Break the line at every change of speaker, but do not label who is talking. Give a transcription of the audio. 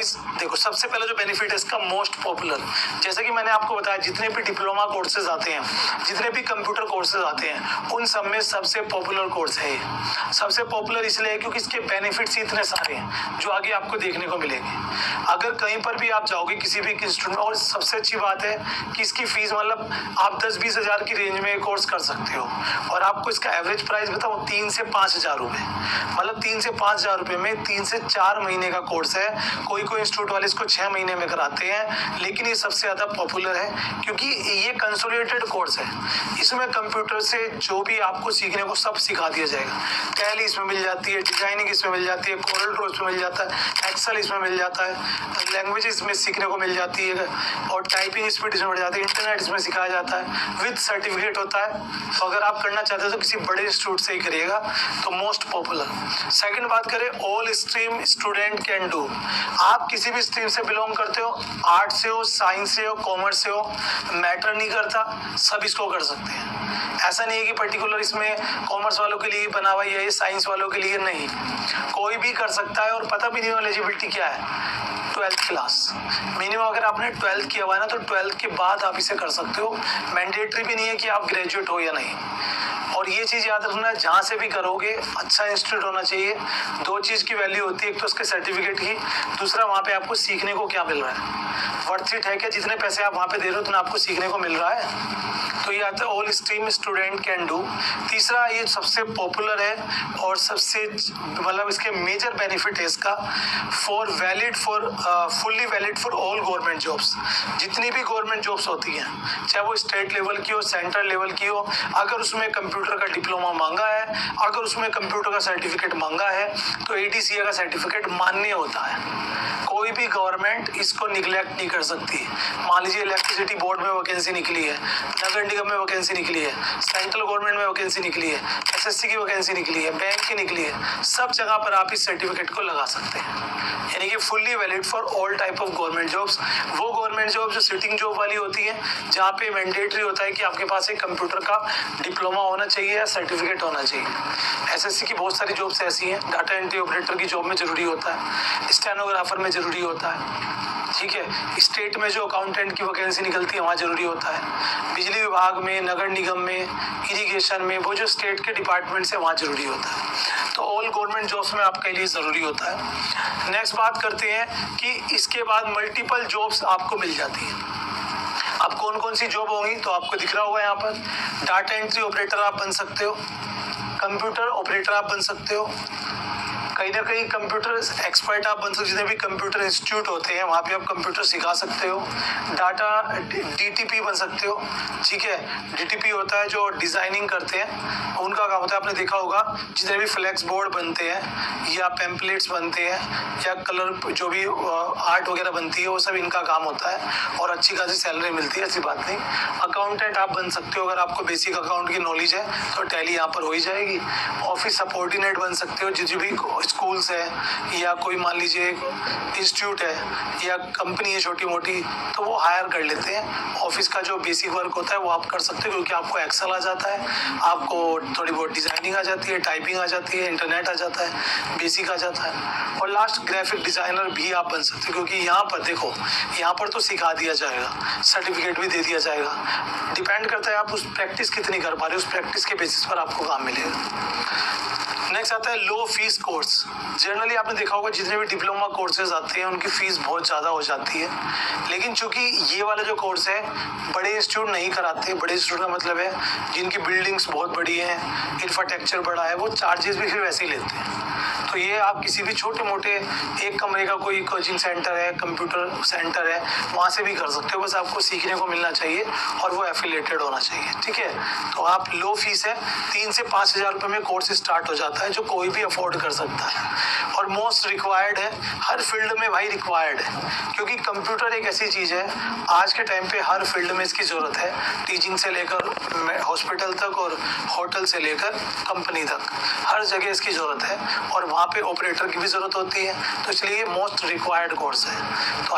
Wise देखो, सबसे पहले जो बेनिफिट है इसका मोस्ट पॉपुलर, जैसे कि मैंने आपको बताया जितने भी डिप्लोमा कोर्सेज आते हैं, जितने भी कंप्यूटर कोर्सेज आते हैं, उन सब में सबसे पॉपुलर कोर्स है ये। सबसे पॉपुलर इसलिए है क्योंकि इसके बेनिफिट्स इतने सारे हैं जो आगे आपको देखने को मिलेंगे। अगर कहीं पर भी आप जाओगे किसी भी इंस्टीट्यूट में, और सबसे अच्छी बात है कि इसकी फीस मतलब आप 10-20 हज़ार की रेंज में कोर्स कर सकते हो, और आपको इसका एवरेज प्राइस बताऊँ 3 से 5 हज़ार रुपये, मतलब 3 से 5 हज़ार रुपये में 3 से 4 महीने का कोर्स है। कोई इंस्टीट्यूट वाले इसको 6 महीने में कराते हैं, लेकिन ये सबसे ज़्यादा पॉपुलर है क्योंकि ये कंसोलिडेटेड कोर्स है। इसमें कंप्यूटर से जो भी आपको सीखने को सब सिखा दिया जाएगा। टैली इसमें मिल जाती है, डिजाइनिंग इसमें मिल जाती है, कोरल ड्रॉ इसमें मिल जाता है, एक्सेल इसमें मिल जाता है, लैंग्वेज इसमें सीखने को मिल जाती है, और टाइपिंग स्पीड इसमें बढ़ जाती है, इंटरनेट इसमें सिखाया जाता है, विद सर्टिफिकेट होता है। तो अगर आप करना चाहते हो तो किसी बड़े इंस्टीट्यूट से ही करिएगा, तो मोस्ट पॉपुलर। सेकंड बात करें, all stream student can do. आप किसी भी स्ट्रीम से बिलोंग करते हो, आर्ट से हो, साइंस से हो, कॉमर्स से हो, मैटर नहीं करता, सब इसको कर सकते हैं। ऐसा नहीं है कि पर्टिकुलर इसमें कॉमर्स वालों के लिए बना हुआ है, साइंस वालों के लिए नहीं, कोई भी कर सकता है। और पता भी नहीं हो एलिजिबिलिटी क्या है, 12th क्लास मिनिमम। अगर आपने 12th किया हुआ है ना, तो 12th के बाद आप इसे कर सकते हो। मैंडेटरी भी नहीं है कि आप ग्रेजुएट हो या नहीं। और ये चीज़ याद रखना, जहाँ से भी करोगे अच्छा इंस्टीट्यूट होना चाहिए। 2 चीज़ की वैल्यू होती है, एक तो उसके सर्टिफिकेट की, दूसरा वहाँ पे आपको सीखने को क्या मिल रहा है, वर्थ इट है क्या, जितने पैसे आप वहाँ पे दे रहे हो उतना आपको सीखने को मिल रहा है। तो ये आता है all stream student can do. तीसरा, ये सबसे पॉपुलर है और सबसे मतलब इसके मेजर बेनिफिट है इसका, fully valid for all government jobs. जितनी भी गवर्नमेंट जॉब्स होती हैं, चाहे वो स्टेट लेवल की हो, सेंट्रल लेवल की हो, अगर उसमें कंप्यूटर का डिप्लोमा मांगा है, अगर उसमें कंप्यूटर का सर्टिफिकेट मांगा है, तो ADCA का सर्टिफिकेट मान्य होता है। कोई भी गवर्नमेंट इसको निगलेक्ट नहीं कर सकती। मान लीजिए इलेक्ट्रिसिटी बोर्ड में वैकेंसी निकली है, नगर निगम में वैकेंसी निकली है, सेंट्रल गवर्नमेंट में वैकेंसी निकली है, SSC की वैकेंसी निकली है, बैंक की निकली है, सब जगह पर आप इस सर्टिफिकेट को लगा सकते हैं। यानी कि fully valid for all type of government jobs. वो गवर्नमेंट जॉब जो सिटिंग जॉब वाली होती है, जहाँ पे मैंडेटरी होता है कि आपके पास एक कंप्यूटर का डिप्लोमा होना चाहिए या सर्टिफिकेट होना चाहिए। SSC की बहुत सारी जॉब्स ऐसी हैं, डाटा एंट्री ऑपरेटर की जॉब में जरूरी होता है, स्टेनोग्राफर में जरूरी होता है, ठीक है। स्टेट में जो अकाउंटेंट की वैकेंसी निकलती है वहाँ जरूरी होता है, बिजली विभाग में, नगर निगम में, इरिगेशन में, वो जो स्टेट के डिपार्टमेंट से वहाँ जरूरी होता है। तो ऑल गवर्नमेंट जॉब्स में आपके लिए ज़रूरी होता है। नेक्स्ट बात करते हैं कि इसके बाद मल्टीपल जॉब्स आपको मिल जाती हैं। अब कौन कौन सी जॉब होंगी, तो आपको दिख रहा होगा यहाँ पर, डाटा एंट्री ऑपरेटर आप बन सकते हो, कंप्यूटर ऑपरेटर आप बन सकते हो, कहीं ना कहीं कंप्यूटर एक्सपर्ट आप बन सकते हो। जितने भी कंप्यूटर इंस्टीट्यूट होते हैं वहाँ पे आप कंप्यूटर सिखा सकते हो। डाटा DTP बन सकते हो, ठीक है। DTP होता है जो डिज़ाइनिंग करते हैं, उनका काम होता है, आपने देखा होगा जितने भी फ्लैक्स बोर्ड बनते हैं या पैम्पलेट्स बनते हैं या कलर जो भी आर्ट वगैरह बनती है, वो सब इनका काम होता है, और अच्छी खासी सैलरी मिलती है, ऐसी बात नहीं। अकाउंटेंट आप बन सकते हो, अगर आपको बेसिक अकाउंट की नॉलेज है तो टैली यहाँ पर हो ही जाएगी। ऑफिस सबऑर्डिनेट बन सकते हो, जो भी स्कूल्स है या कोई मान लीजिए इंस्टीट्यूट है या कंपनी है छोटी मोटी, तो वो हायर कर लेते हैं। ऑफिस का जो बेसिक वर्क होता है वो आप कर सकते हो, क्योंकि आपको एक्सेल आ जाता है, आपको थोड़ी बहुत डिजाइनिंग आ जाती है, टाइपिंग आ जाती है, इंटरनेट आ जाता है, बेसिक आ जाता है। और लास्ट ग्राफिक डिजाइनर भी आप बन सकते हो, क्योंकि यहाँ पर देखो, यहाँ पर तो सिखा दिया जाएगा, सर्टिफिकेट भी दे दिया जाएगा। डिपेंड करता है आप उस प्रैक्टिस कितनी कर पा रहे हो, उस प्रैक्टिस के बेसिस पर आपको काम मिलेगा। नेक्स्ट आता है लो फीस कोर्स। जनरली आपने देखा होगा जितने भी डिप्लोमा कोर्सेज आते हैं उनकी फीस बहुत ज़्यादा हो जाती है, लेकिन चूंकि ये वाला जो कोर्स है बड़े इंस्टीट्यूट नहीं कराते। बड़े इंस्टीट्यूट का मतलब है जिनकी बिल्डिंग्स बहुत बड़ी हैं, इंफ्रास्ट्रक्चर बड़ा है, वो चार्जेस भी फिर वैसे ही लेते हैं। तो ये आप किसी भी छोटे मोटे एक कमरे का कोई कोचिंग सेंटर है, कंप्यूटर सेंटर है, वहाँ से भी कर सकते हो। बस आपको सीखने को मिलना चाहिए और वो एफिलिएटेड होना चाहिए, ठीक है। तो आप लो फीस है, 3 से 5 हज़ार रुपये में कोर्स स्टार्ट हो जाता है, जो कोई भी अफोर्ड कर सकता है, और मोस्ट रिक्वायर्ड है हर फील्ड में भाई, रिक्वायर्ड है। क्योंकि कंप्यूटर एक ऐसी चीज़ है आज के टाइम पे हर फील्ड में इसकी ज़रूरत है, टीचिंग से लेकर हॉस्पिटल तक और होटल से लेकर कंपनी तक, हर जगह इसकी ज़रूरत है, और वहाँ पे ऑपरेटर की भी ज़रूरत होती है। तो इसलिए ये मोस्ट रिक्वायर्ड कोर्स है। तो